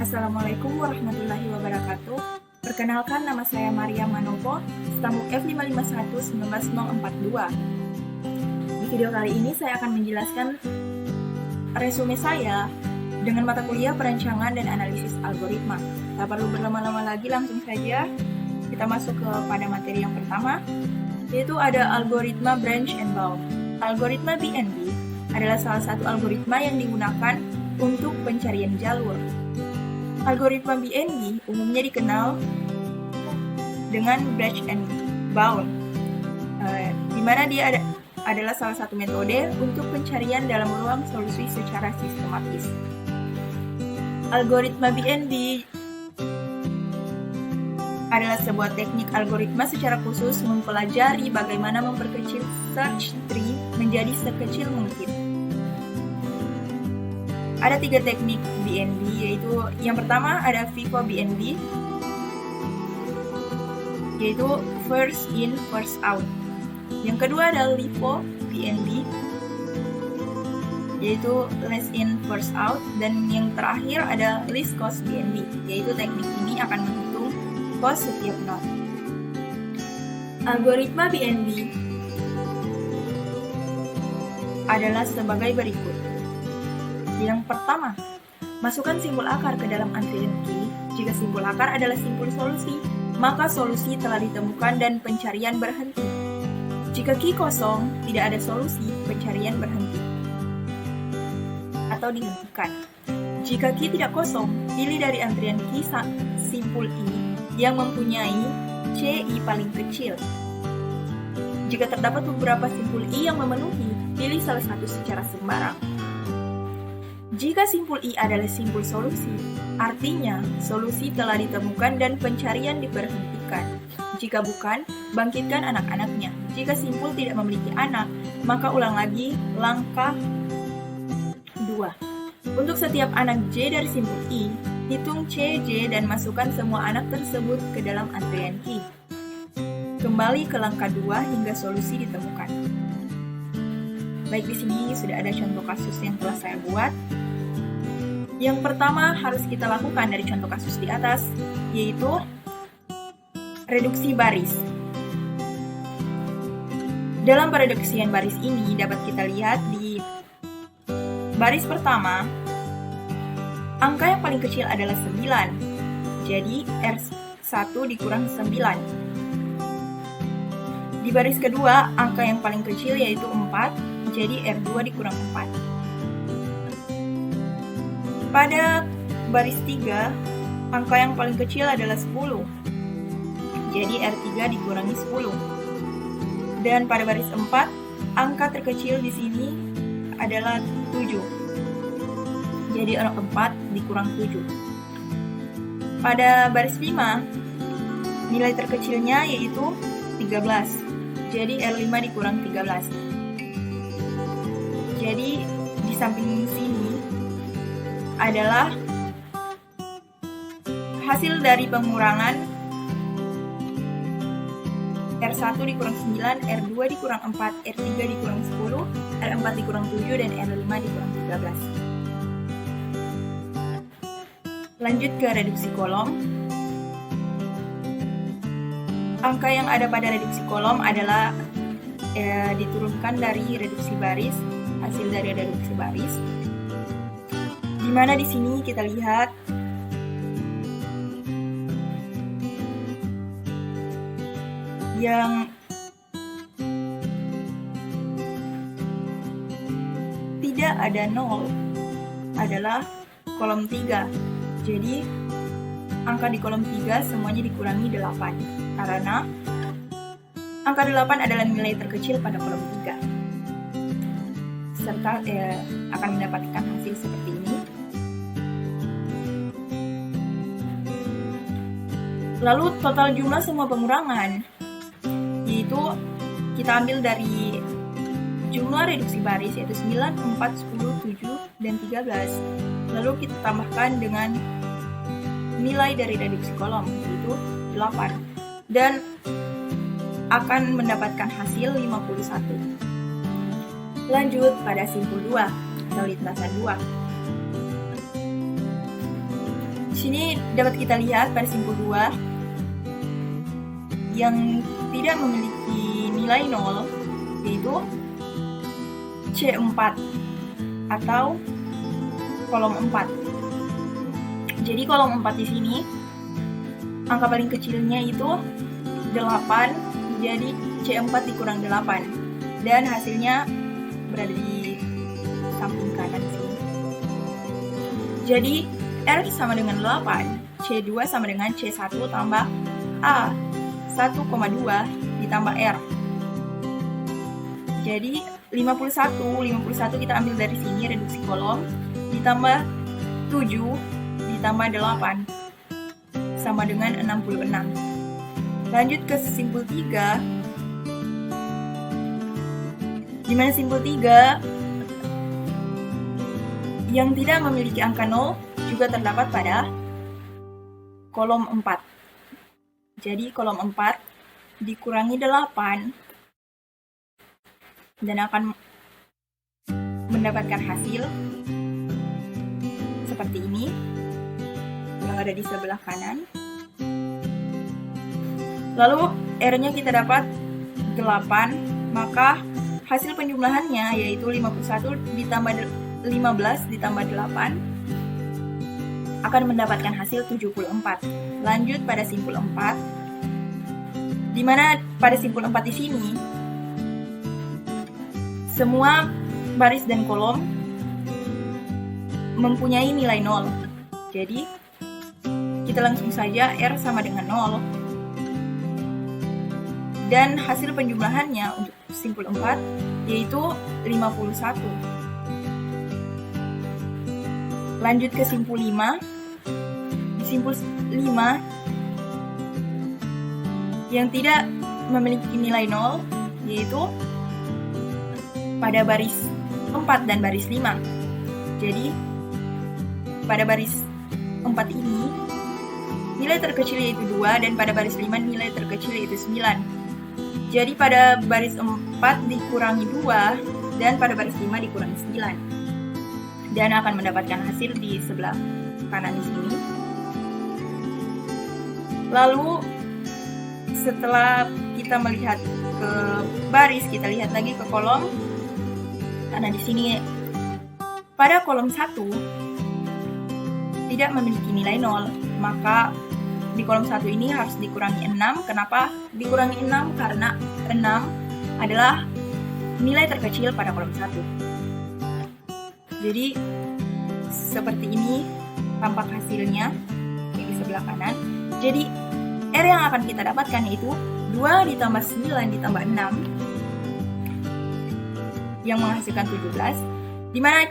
Assalamualaikum warahmatullahi wabarakatuh. Perkenalkan, nama saya Maria Manopo, stambuk F551 19042. Di video kali ini saya akan menjelaskan resume saya dengan mata kuliah perancangan dan analisis algoritma. Tak perlu berlama-lama lagi, langsung saja kita masuk kepada materi yang pertama, yaitu ada algoritma branch and bound. Algoritma BNB adalah salah satu algoritma yang digunakan untuk pencarian jalur. Algoritma BNB umumnya dikenal dengan branch and bound, di mana dia adalah salah satu metode untuk pencarian dalam ruang solusi secara sistematis. Algoritma BNB adalah sebuah teknik algoritma secara khusus mempelajari bagaimana memperkecil search tree menjadi sekecil mungkin. Ada 3 teknik BNB, yaitu yang pertama ada FIFO BNB, yaitu first in first out. Yang kedua ada LIFO BNB, yaitu last in first out. Dan yang terakhir ada least cost BNB, yaitu teknik ini akan menghitung cost setiap node. Algoritma BNB adalah sebagai berikut. Yang pertama, masukkan simbol akar ke dalam antrian key. Jika simbol akar adalah simbol solusi, maka solusi telah ditemukan dan pencarian berhenti. Jika key kosong, tidak ada solusi, pencarian berhenti atau dihentikan. Jika key tidak kosong, pilih dari antrian key simpul I yang mempunyai CI paling kecil. Jika terdapat beberapa simpul I yang memenuhi, pilih salah satu secara sembarang. Jika simpul I adalah simpul solusi, artinya solusi telah ditemukan dan pencarian diberhentikan. Jika bukan, bangkitkan anak-anaknya. Jika simpul tidak memiliki anak, maka ulang lagi langkah 2. Untuk setiap anak J dari simpul I, hitung CJ dan masukkan semua anak tersebut ke dalam antrian key. Kembali ke langkah 2 hingga solusi ditemukan. Baik, di sini sudah ada contoh kasus yang telah saya buat. Yang pertama harus kita lakukan dari contoh kasus di atas, yaitu reduksi baris. Dalam pereduksian baris ini dapat kita lihat di baris pertama, angka yang paling kecil adalah 9, jadi R1 dikurang 9. Di baris kedua, angka yang paling kecil yaitu 4, jadi R2 dikurang 4. Pada baris 3, angka yang paling kecil adalah 10, jadi R3 dikurangi 10. Dan pada baris 4, angka terkecil di sini adalah 7, jadi R4 dikurang 7. Pada baris 5, nilai terkecilnya yaitu 13, jadi R5 dikurang 13. Jadi di samping sini adalah hasil dari pengurangan R1 dikurang 9, R2 dikurang 4, R3 dikurang 10, R4 dikurang 7, dan R5 dikurang 13. Lanjut ke reduksi kolom. Angka yang ada pada reduksi kolom adalah diturunkan dari reduksi baris, hasil dari reduksi baris. Di mana di sini kita lihat yang tidak ada 0 adalah kolom 3. Jadi angka di kolom 3 semuanya dikurangi 8, karena angka 8 adalah nilai terkecil pada kolom 3. Serta akan mendapatkan hasil seperti ini. Lalu total jumlah semua pengurangan, yaitu kita ambil dari jumlah reduksi baris, yaitu 9, 4, 10, 7, dan 13. Lalu kita tambahkan dengan nilai dari reduksi kolom, yaitu 8. Dan akan mendapatkan hasil 51. Lanjut pada simpul 2 atau lintasan 2. Di sini dapat kita lihat pada simpul 2 yang tidak memiliki nilai 0 yaitu C4 atau kolom 4. Jadi kolom 4 di sini angka paling kecilnya itu 8, jadi C4 dikurang 8 dan hasilnya berada di samping kanan sini. Jadi R sama dengan 8, C2 sama dengan C1 tambah A 1,2 ditambah R. Jadi 51 kita ambil dari sini, reduksi kolom, ditambah 7 ditambah 8 sama dengan 66. Lanjut ke simpul 3, di mana simpul 3 yang tidak memiliki angka 0 juga terdapat pada kolom 4. Jadi kolom 4 dikurangi 8 dan akan mendapatkan hasil seperti ini yang ada di sebelah kanan. Lalu R-nya kita dapat 8, maka hasil penjumlahannya yaitu 51 ditambah 15 ditambah 8 akan mendapatkan hasil 74. Lanjut pada simpul 4, di mana pada simpul 4 di sini semua baris dan kolom mempunyai nilai 0. Jadi kita langsung saja R sama dengan 0. Dan hasil penjumlahannya untuk simpul 4 yaitu 51. Lanjut ke simpul 5. Di simpul 5 yang tidak memiliki nilai 0 yaitu pada baris 4 dan baris 5. Jadi pada baris 4 ini nilai terkecil yaitu 2 dan pada baris 5 nilai terkecil yaitu 9. Jadi pada baris 4 dikurangi 2 dan pada baris 5 dikurangi 9. Dan akan mendapatkan hasil di sebelah kanan di sini. Lalu setelah kita melihat ke baris, kita lihat lagi ke kolom. Karena di sini pada kolom 1 tidak memiliki nilai 0, maka di kolom 1 ini harus dikurangi 6. Kenapa dikurangi 6? Karena 6 adalah nilai terkecil pada kolom 1. Jadi seperti ini tampak hasilnya di sebelah kanan. Jadi R yang akan kita dapatkan yaitu 2 ditambah 9 ditambah 6 yang menghasilkan 17, di mana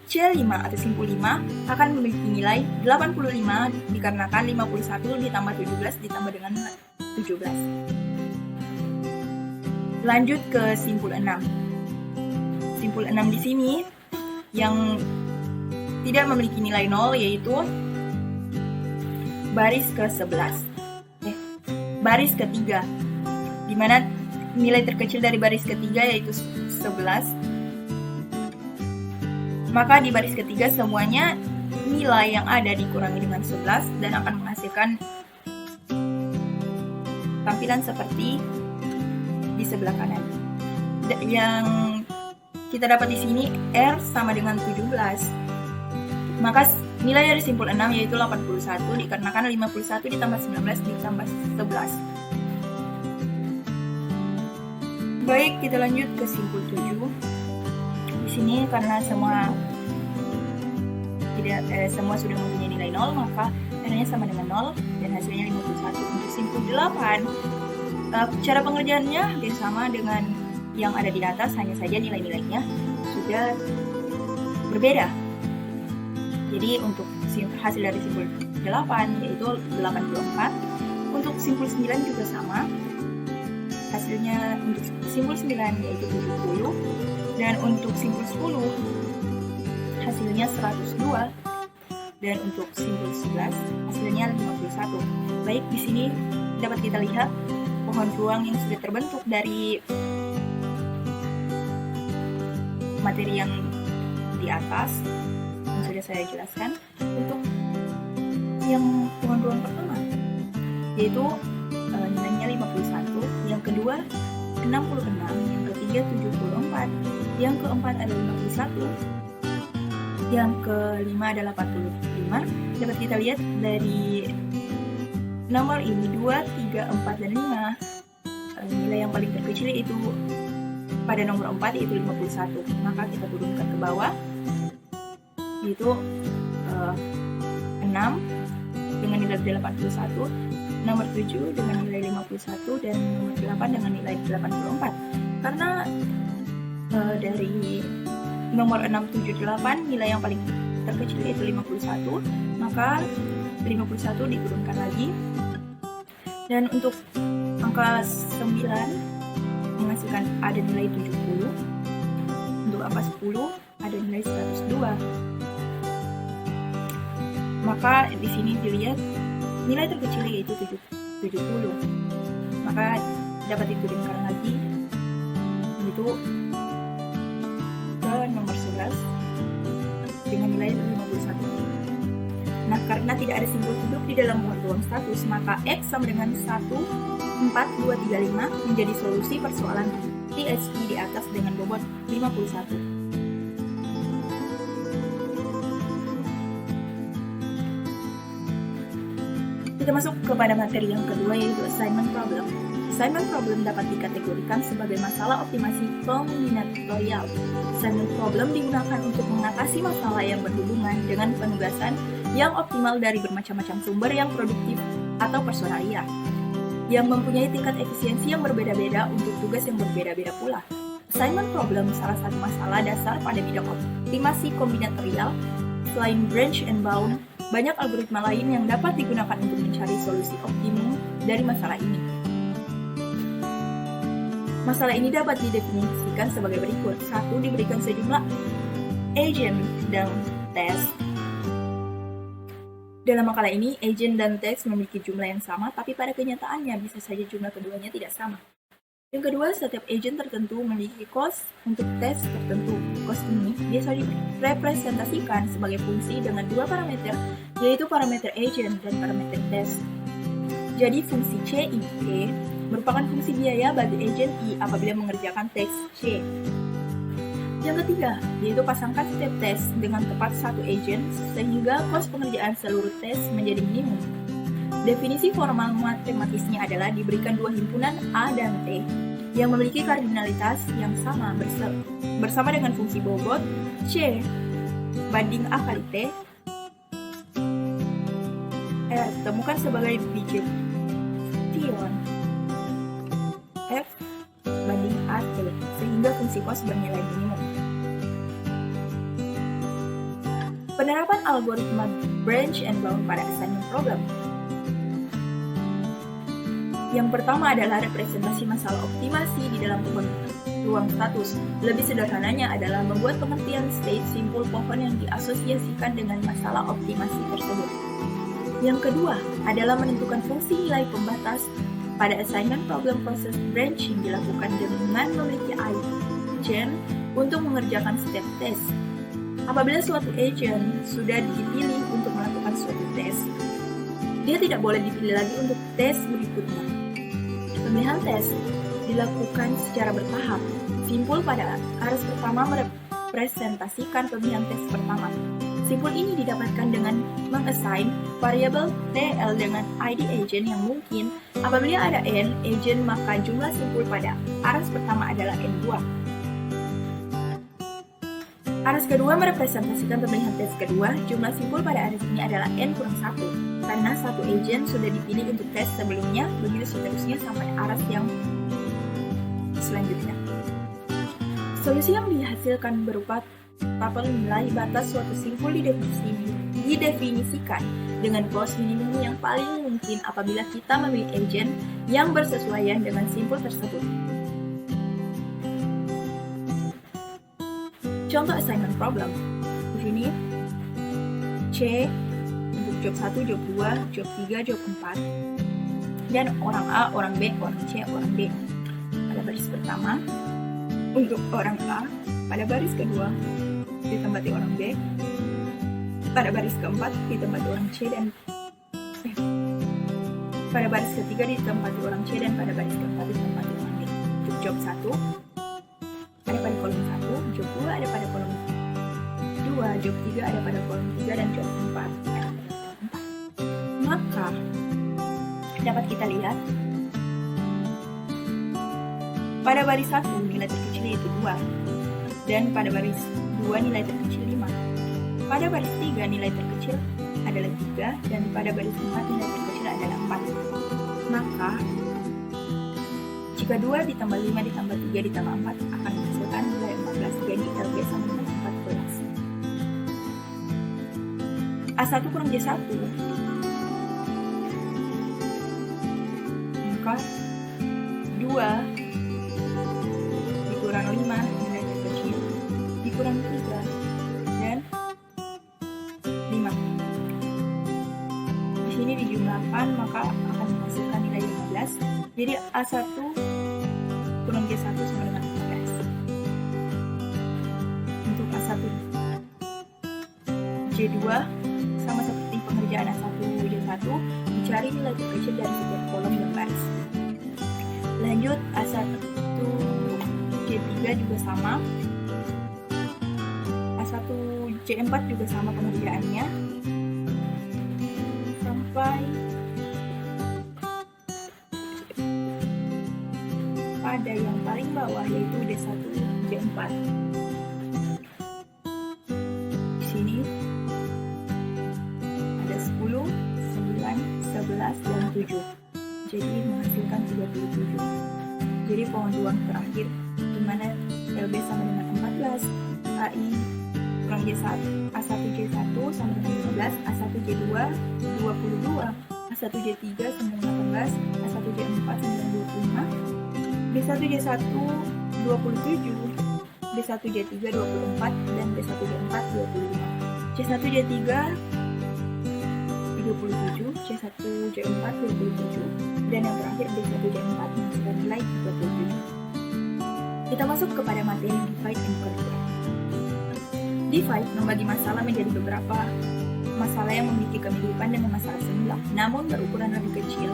C5 atau simpul 5 akan memiliki nilai 85 dikarenakan 51 ditambah 17 ditambah dengan 17. Lanjut ke simpul 6. Simpul 6 di sini yang tidak memiliki nilai 0 yaitu baris ke-11. Baris ketiga, di mana nilai terkecil dari baris ketiga yaitu 11. Maka di baris ketiga semuanya nilai yang ada dikurangi dengan 11 dan akan menghasilkan tampilan seperti di sebelah kanan. Yang kita dapat di sini R sama dengan 17. Maka nilai dari simpul 6 yaitu 81 dikarenakan 51 ditambah 19 ditambah 11. Baik, kita lanjut ke simpul 7. Di sini karena semua sudah mempunyai nilai 0, maka R-nya sama dengan 0 dan hasilnya 51. Untuk simpul 8, cara pengerjaannya hampir sama dengan yang ada di atas, hanya saja nilai-nilainya sudah berbeda. Jadi untuk hasil dari simpul 8 yaitu 84. Untuk simpul 9 juga sama. Hasilnya untuk simpul 9 yaitu 70. Dan untuk simpul 10 hasilnya 102. Dan untuk simpul 11 hasilnya 51. Baik, di sini dapat kita lihat pohon ruang yang sudah terbentuk dari materi yang di atas yang sudah saya jelaskan. Untuk yang ruang pertama, yaitu nilainya 51, yang kedua 66, yang ketiga 74, yang keempat ada 51, yang kelima adalah 45. Dapat kita lihat dari nomor ini 2, 3, 4, dan 5, nilai yang paling terkecil itu pada nomor 4 yaitu 51. Maka kita turunkan ke bawah, yaitu 6 dengan nilai 81, nomor 7 dengan nilai 51, dan nomor 8 dengan nilai 84. Karena dari nomor 6, 7, 8 nilai yang paling terkecil yaitu 51, maka 51 diturunkan lagi. Dan untuk angka 9 menghasilkan ada nilai 70. Untuk angka 10 ada nilai 102. Maka di sini dilihat nilai terkecil yaitu 70. Maka dapat diturunkan lagi, yaitu ke nomor 11 dengan nilai 51. Nah, karena tidak ada simbol hidup di dalam ruang status, maka X sama dengan 1, 4, 2, 3, 5 menjadi solusi persoalan TSP di atas dengan bobot 51. Kita masuk kepada materi yang kedua, yaitu assignment problem. Assignment problem dapat dikategorikan sebagai masalah optimasi kombinatorial. Assignment problem digunakan untuk mengatasi masalah yang berhubungan dengan penugasan yang optimal dari bermacam-macam sumber yang produktif atau personalia, yang mempunyai tingkat efisiensi yang berbeda-beda untuk tugas yang berbeda-beda pula. Assignment problem salah satu masalah dasar pada bidang optimasi kombinatorial. Selain branch and bound, banyak algoritma lain yang dapat digunakan untuk mencari solusi optimum dari masalah ini. Masalah ini dapat didefinisikan sebagai berikut. 1. Diberikan sejumlah agent dan test. Dalam makalah ini, agent dan teks memiliki jumlah yang sama, tapi pada kenyataannya bisa saja jumlah keduanya tidak sama. Yang kedua, setiap agent tertentu memiliki cost untuk tes tertentu. Cost ini biasa direpresentasikan sebagai fungsi dengan dua parameter, yaitu parameter agent dan parameter test. Jadi fungsi C I E merupakan fungsi biaya bagi agent I apabila mengerjakan teks C. Yang ketiga, yaitu pasangkan setiap tes dengan tepat satu agent sehingga kos pengerjaan seluruh tes menjadi minimum. Definisi formal matematisnya adalah diberikan dua himpunan A dan T yang memiliki kardinalitas yang sama bersama dengan fungsi bobot C banding A kali T temukan sebagai bijection F banding AT sehingga fungsi kos bernilai minimum. Penerapan algoritma branch and bound pada assignment problem. Yang pertama adalah representasi masalah optimasi di dalam ruang status. Lebih sederhananya adalah membuat pengertian state simpul pohon yang diasosiasikan dengan masalah optimasi tersebut. Yang kedua adalah menentukan fungsi nilai pembatas. Pada assignment problem proses branching dilakukan dengan memiliki agent untuk mengerjakan step test. Apabila suatu agent sudah dipilih untuk melakukan suatu tes, dia tidak boleh dipilih lagi untuk tes berikutnya. Pemilihan tes dilakukan secara bertahap. Simpul pada arus pertama merepresentasikan pemilihan tes pertama. Simpul ini didapatkan dengan mengassign variabel TL dengan ID agent yang mungkin. Apabila ada N agent, maka jumlah simpul pada arus pertama adalah N2. Arus kedua merepresentasikan pemilihan tes kedua. Jumlah simpul pada arus ini adalah N-1, karena satu agent sudah dipilih untuk tes sebelumnya, begitu seterusnya sampai arus yang selanjutnya. Solusi yang dihasilkan berupa tabel nilai batas suatu simpul didefinisikan dengan cost minimum yang paling mungkin apabila kita memilih agent yang bersesuaian dengan simpul tersebut. Contoh assignment problem. Di sini C untuk job 1, job 2, job 3, job 4. Dan orang A, orang B, orang C, orang D. Pada baris pertama, untuk orang A, pada baris kedua ditempati orang B, pada baris keempat ditempati orang C, dan Pada baris ketiga ditempati orang C dan pada baris keempat ditempati orang D. Job 1 ada pada kolom 1, job 2 ada pada kolom 2, job 3 ada pada kolom 3, dan job 4 ada pada kolom 4. Maka dapat kita lihat pada baris 1 nilai terkecil yaitu 2, dan pada baris 2 nilai terkecil 5. Pada baris 3 nilai terkecil adalah 3, dan pada baris 4 nilai terkecil adalah 4. Maka jika 2 ditambah 5 ditambah 3 ditambah 4 akan menghasilkan nilai 14, jadi LB sama dengan 14. A1 kurang J1, maka 2 dikurang 5 nilai terkecil dikurang 3 dan 5. Di sini dijumlahkan maka akan menghasilkan nilai 15. Jadi A1 kurang J1 sama dengan 15. Untuk A1 J2 sama seperti pengerjaan A1 J1, dicari nilai terkecil dari setiap kolom dan baris. Lanjut A1 J3 juga sama, A1 J4 juga sama pengerjaannya, sampai pada yang paling bawah yaitu D1 J4. Di sini ada 10, 9, 11, dan 7. Jadi menghasilkan 37. Jadi pengunduhan terakhir dimana LB sama dengan 14, AI kurang J1, A1 J1 sama dengan 15, A1 J2 22, A1 J3 sama dengan 18, A1 J4 sama dengan 25, B1 J1 27, B1 J3 24, dan B1 J4 25. C1 J3 37, C1 J4 27, dan yang terakhir B1 J4 menghasilkan nilai 37. Kita masuk kepada materi divide and conquer. Divide membagi masalah menjadi beberapa masalah yang memiliki kemiripan dengan masalah semula, namun berukuran lebih kecil.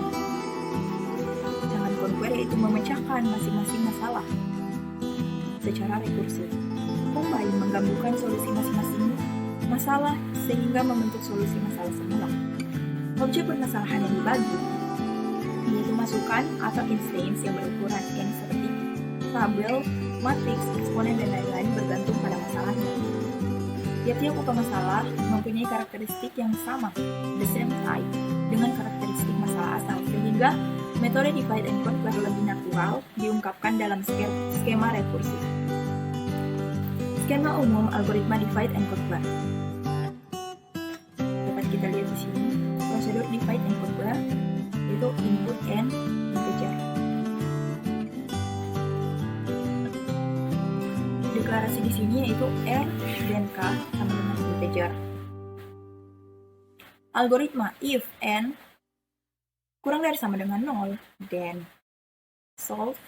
Sedangkan conquer yaitu memecahkan masing-masing masalah secara rekursif. Combine menggabungkan solusi masing-masing masalah sehingga membentuk solusi masalah semula. Objek permasalahan yang dibagi yaitu masukan atau instance yang berukuran n seperti tabel, matriks, eksponen, dan lain-lain bergantung pada masalahnya. Tiap-tiap masalah mempunyai karakteristik yang sama, the same type, dengan karakteristik masalah asal, sehingga metode divide and conquer lebih natural diungkapkan dalam skema rekursif. Skema umum algoritma divide and conquer. Dapat kita lihat di sini. Prosedur divide and conquer yaitu input n integer. Deklarasi di sini yaitu R dan K sama dengan integer. Algoritma if n kurang dari sama dengan 0, then solve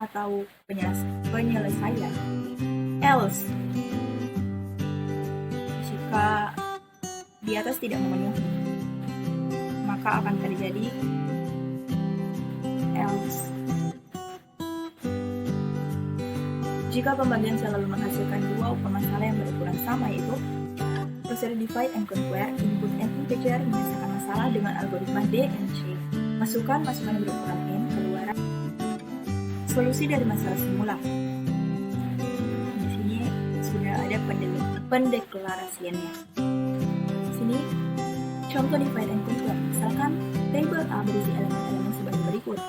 atau penyelesaian. Else jika di atas tidak memenuhi, maka akan terjadi else. Jika pembagian selalu menghasilkan dua masalah yang berukuran sama, yaitu prosedur divide and conquer, input n integer menyelesaikan masalah dengan algoritma D and C. Masukkan yang berukuran n, keluaran solusi dari masalah semula. Di sini sudah ada pendeklarasiannya. Di sini contoh divide and conquer. Misalkan tabel A berisi elemen-elemen sebagai berikut.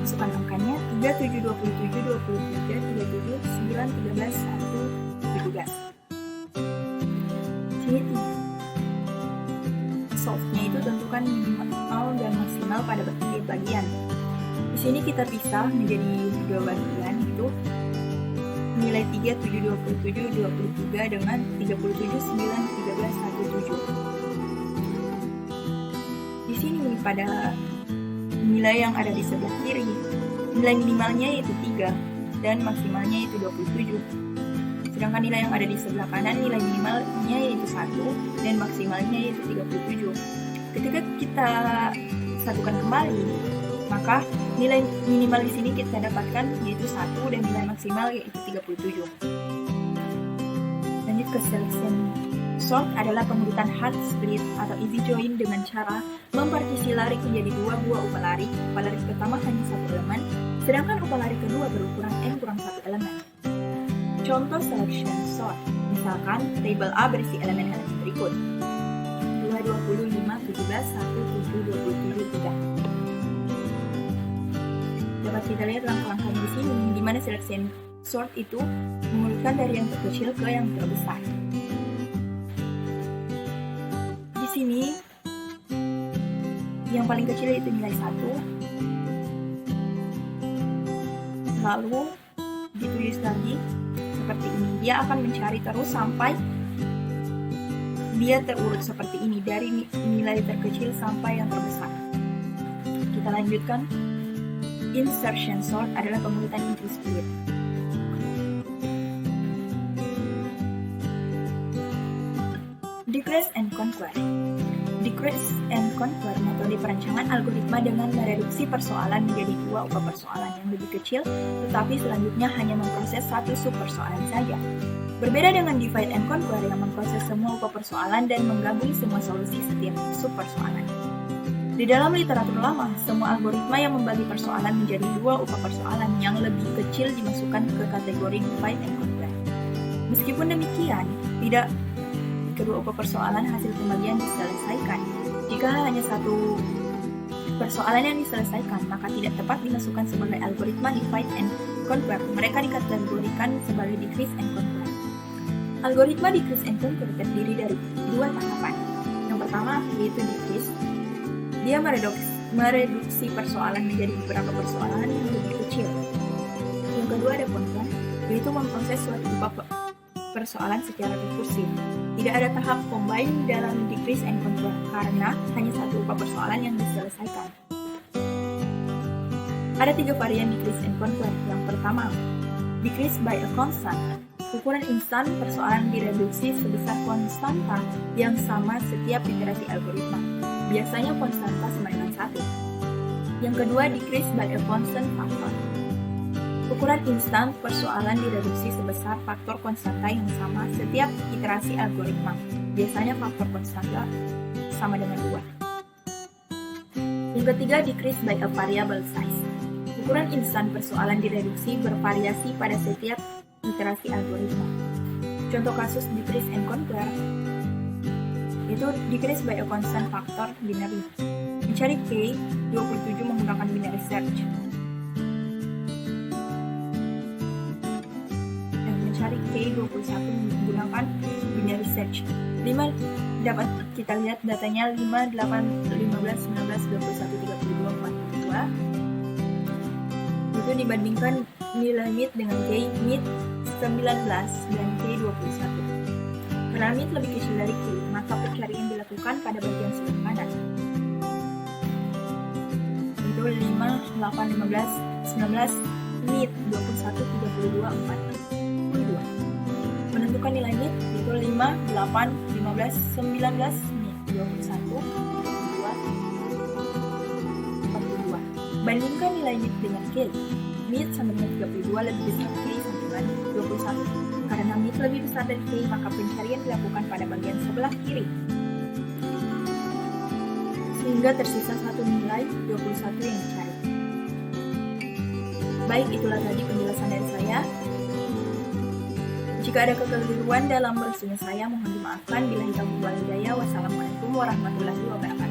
Masukkan angkanya 3, 7, 27, 23, 37, 9, 13, 1, 17. Sini solve-nya itu tentukan minimal dan maksimal pada berbagai bagian. Di sini kita pisah menjadi dua bagian, itu nilai 3, 7, 27, 23 dengan 37, 9, 13, 1, 7. Di sini pada nilai yang ada di sebelah kiri, nilai minimalnya yaitu 3 dan maksimalnya yaitu 27. Sedangkan nilai yang ada di sebelah kanan, nilai minimalnya yaitu 1 dan maksimalnya yaitu 37. Ketika kita satukan kembali, maka nilai minimal di sini kita dapatkan yaitu 1 dan nilai maksimal yaitu 37. Lanjut ke selection sort adalah pengurutan hard split atau easy join dengan cara mempartisi lari menjadi 2 buah upah lari. Upah lari pertama hanya 1 elemen, sedangkan upah lari kedua berukuran n kurang 1 elemen. Contoh selection sort, misalkan tabel A berisi elemen-elemen berikut: 2, 20, 5, 17, 1, 7, 27, 3. Dapat kita lihat langkah-langkahnya di sini, di mana selection sort itu mengurutkan dari yang terkecil ke yang terbesar. Di sini yang paling kecil itu nilai 1, lalu ditulis lagi seperti ini. Dia akan mencari terus sampai dia terurut seperti ini, dari nilai terkecil sampai yang terbesar. Kita lanjutkan. Insertion sort adalah pengurutan into split. Decrease and conquer. Decrease and conquer metode perancangan algoritma dengan mereduksi persoalan menjadi 2 upah persoalan yang lebih kecil, tetapi selanjutnya hanya memproses 1 subpersoalan saja. Berbeda dengan divide and conquer yang memproses semua upah persoalan dan menggabung semua solusi setiap subpersoalan. Di dalam literatur lama, semua algoritma yang membagi persoalan menjadi 2 upah persoalan yang lebih kecil dimasukkan ke kategori divide and conquer. Meskipun demikian, tidak kedua upah persoalan hasil pembagian diselesaikan. Jika hanya 1 persoalan yang diselesaikan, maka tidak tepat dimasukkan sebagai algoritma divide and conquer. Mereka dikategorikan sebagai decrease and conquer. Algoritma decrease and conquer terdiri dari 2 tahapan. Yang pertama yaitu decrease. Dia mereduksi persoalan menjadi beberapa persoalan yang lebih kecil. Yang kedua ada conquer, yaitu memproses suatu upah persoalan secara rekursif. Tidak ada tahap combine dalam decrease and conquer karena hanya 1 upah persoalan yang diselesaikan. Ada 3 varian decrease and conquer. Yang pertama, decrease by a constant. Ukuran instan persoalan direduksi sebesar konstanta yang sama setiap iterasi algoritma. Biasanya konstanta sama dengan 1. Yang kedua, decrease by a constant factor. Ukuran instan persoalan direduksi sebesar faktor konstanta yang sama setiap iterasi algoritma. Biasanya faktor konstanta sama dengan 2. Yang ketiga, decrease by a variable size. Ukuran instan persoalan direduksi bervariasi pada setiap iterasi algoritma. Contoh kasus decrease and conquer itu decrease by a constant factor binary. Mencari K 27 menggunakan binary search. Dan mencari K 21 menggunakan binary search. 5 dapat kita lihat datanya 5, 8, 15, 19, 21, 32, 42. Itu dibandingkan nilai mid dengan K mid 19 dan K 21. Karena mid lebih kecil dari K, maka pencarian dilakukan pada bagian sebelah kanan. Itu 5, 8, 15, 19, mid 21, 32, 42. Menentukan nilai mid itu 5, 8, 15, 19, mid 21, 32, 42. Bandingkan nilai mid dengan K. Mid sama dengan 32 lebih besar K sama dengan 21. Karena mid lebih besar dari K, maka pencarian dilakukan pada bagian sebelah kiri. Sehingga tersisa satu nilai 21 yang dicari. Baik, itulah tadi penjelasan dari saya. Jika ada kekeliruan dalam resume saya, mohon dimaafkan. Bila hitam wal hidayah. Wassalamualaikum warahmatullahi wabarakatuh.